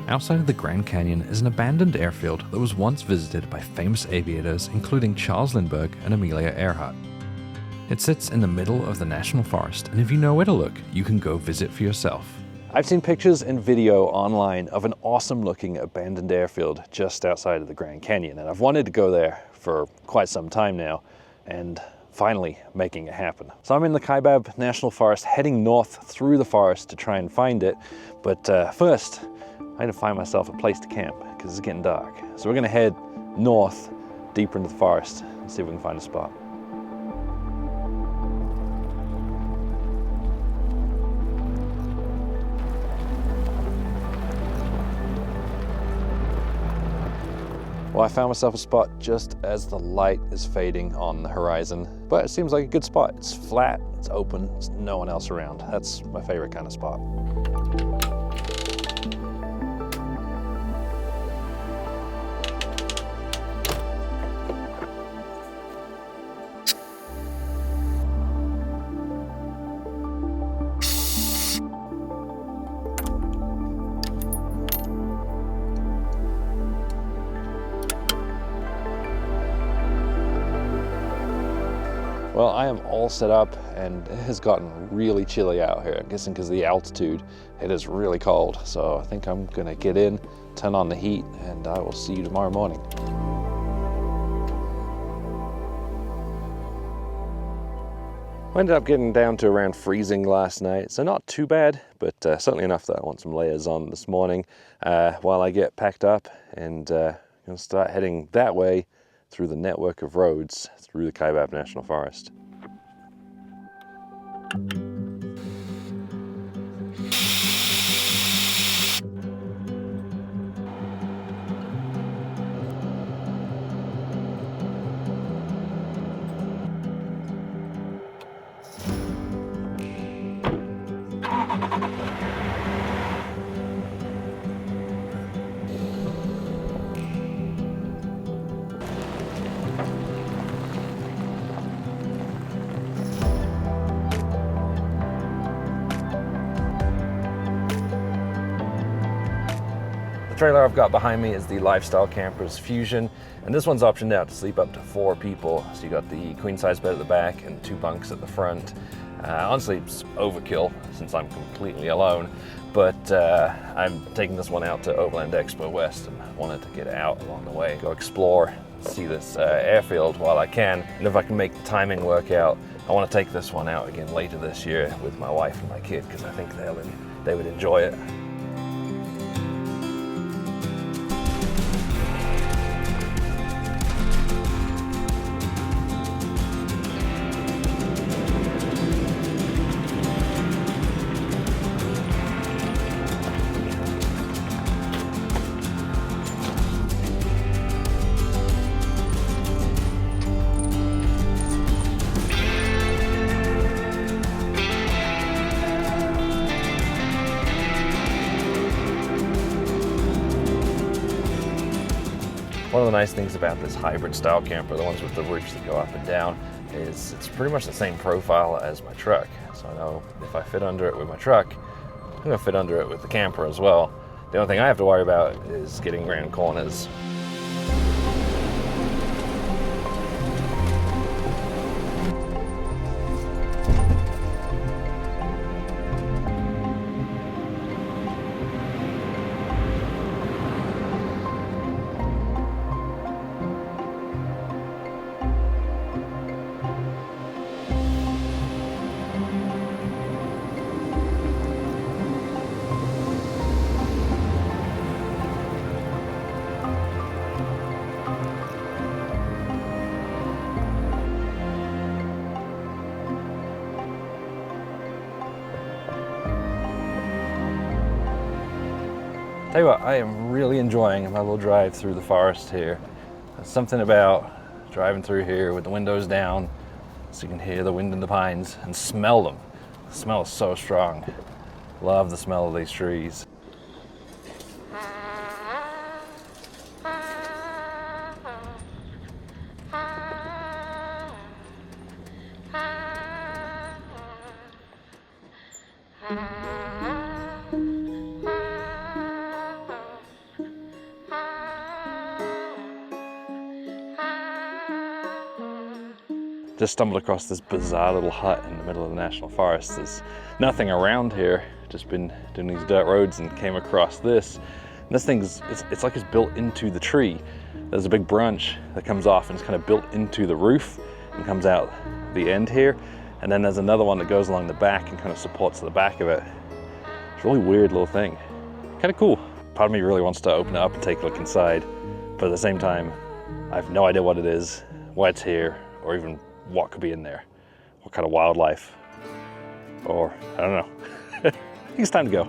Outside of the Grand Canyon is an abandoned airfield that was once visited by famous aviators including Charles Lindbergh and Amelia Earhart. It sits in the middle of the National Forest, and if you know where to look, you can go visit for yourself. I've seen pictures and video online of an awesome looking abandoned airfield just outside of the Grand Canyon, and I've wanted to go there for quite some time now, and finally making it happen. So I'm in the Kaibab National Forest, heading north through the forest to try and find it, but first I had to find myself a place to camp because it's getting dark. So we're gonna head north, deeper into the forest, and see if we can find a spot. Well, I found myself a spot just as the light is fading on the horizon, but it seems like a good spot. It's flat, it's open, there's no one else around. That's my favorite kind of spot. Well, I am all set up and it has gotten really chilly out here. I'm guessing because of the altitude, it is really cold. So I think I'm gonna get in, turn on the heat, and I will see you tomorrow morning. I ended up getting down to around freezing last night, so not too bad, but certainly enough that I want some layers on this morning while I get packed up and gonna start heading that way through the network of roads through the Kaibab National Forest. The trailer I've got behind me is the Lifestyle Campers Fusion, and this one's optioned out to sleep up to 4 people. So you got the queen size bed at the back and 2 bunks at the front. Honestly, it's overkill since I'm completely alone, but I'm taking this one out to Overland Expo West and wanted to get out along the way, go explore, see this airfield while I can, and if I can make the timing work out, I want to take this one out again later this year with my wife and my kid because I think they would enjoy it. One of the nice things about this hybrid style camper, the ones with the roofs that go up and down, is it's pretty much the same profile as my truck. So I know if I fit under it with my truck, I'm gonna fit under it with the camper as well. The only thing I have to worry about is getting around corners. Tell you what, I am really enjoying my little drive through the forest here. There's something about driving through here with the windows down so you can hear the wind in the pines and smell them. The smell is so strong. Love the smell of these trees. Just stumbled across this bizarre little hut in the middle of the national forest. There's nothing around here, just been doing these dirt roads and came across this. And this thing's, it's like it's built into the tree. There's a big branch that comes off and it's kind of built into the roof and comes out the end here. And then there's another one that goes along the back and kind of supports the back of it. It's a really weird little thing. Kind of cool. Part of me really wants to open it up and take a look inside, but at the same time, I have no idea what it is, why it's here, or even what could be in there. What kind of wildlife, or I don't know. I think it's time to go.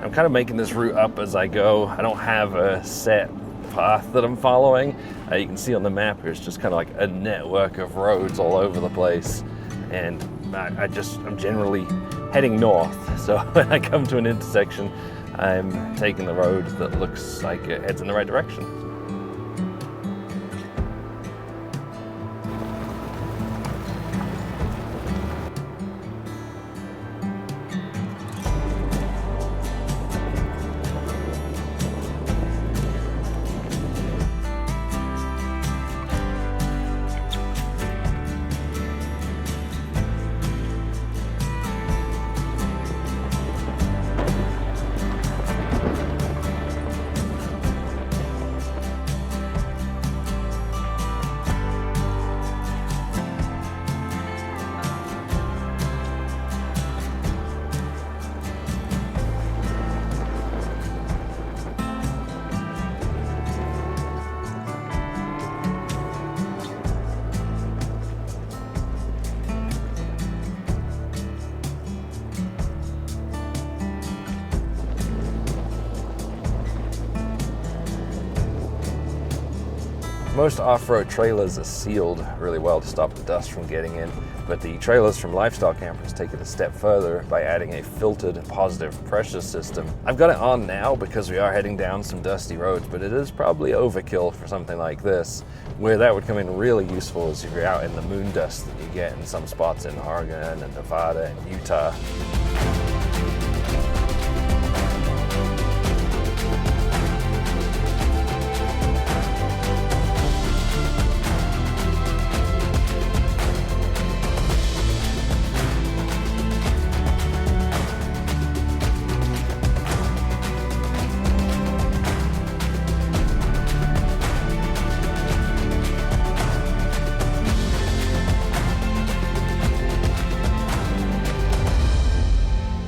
I'm kind of making this route up as I go. I don't have a set path that I'm following. You can see on the map here, it's just kind of like a network of roads all over the place. And I'm generally heading north. So when I come to an intersection, I'm taking the road that looks like it heads in the right direction. Most off-road trailers are sealed really well to stop the dust from getting in, but the trailers from lifestyle campers take it a step further by adding a filtered positive pressure system. I've got it on now because we are heading down some dusty roads, but it is probably overkill for something like this. Where that would come in really useful is if you're out in the moon dust that you get in some spots in Oregon and Nevada and Utah.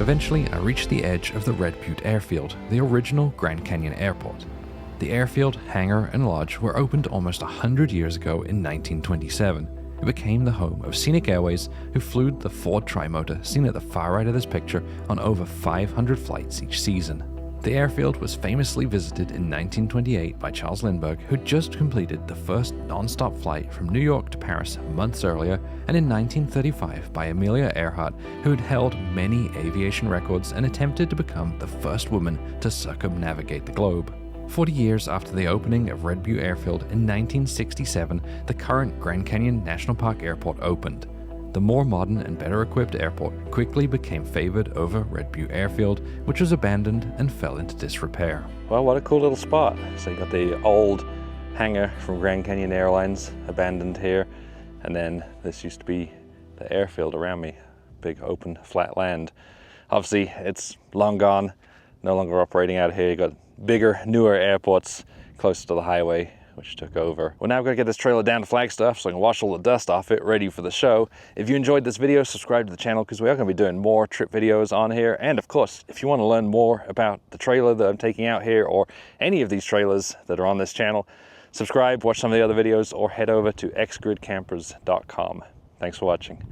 Eventually, I reached the edge of the Red Butte Airfield, the original Grand Canyon airport. The airfield, hangar, and lodge were opened almost 100 years ago in 1927. It became the home of Scenic Airways, who flew the Ford Trimotor seen at the far right of this picture on over 500 flights each season. The airfield was famously visited in 1928 by Charles Lindbergh, who just completed the first non-stop flight from New York to Paris months earlier, and in 1935 by Amelia Earhart, who had held many aviation records and attempted to become the first woman to circumnavigate the globe. 40 years after the opening of Red Butte Airfield in 1967, the current Grand Canyon National Park Airport opened. The more modern and better equipped airport quickly became favored over Red Butte Airfield, which was abandoned and fell into disrepair. Well, what a cool little spot. So you got the old hangar from Grand Canyon Airlines abandoned here, and then this used to be the airfield around me, big open flat land. Obviously it's long gone, no longer operating out here. You got bigger, newer airports closer to the highway, which took over. Well, now I've got to get this trailer down to Flagstaff so I can wash all the dust off it, ready for the show. If you enjoyed this video, subscribe to the channel because we are going to be doing more trip videos on here. And of course, if you want to learn more about the trailer that I'm taking out here or any of these trailers that are on this channel, subscribe, watch some of the other videos, or head over to xgridcampers.com. Thanks for watching.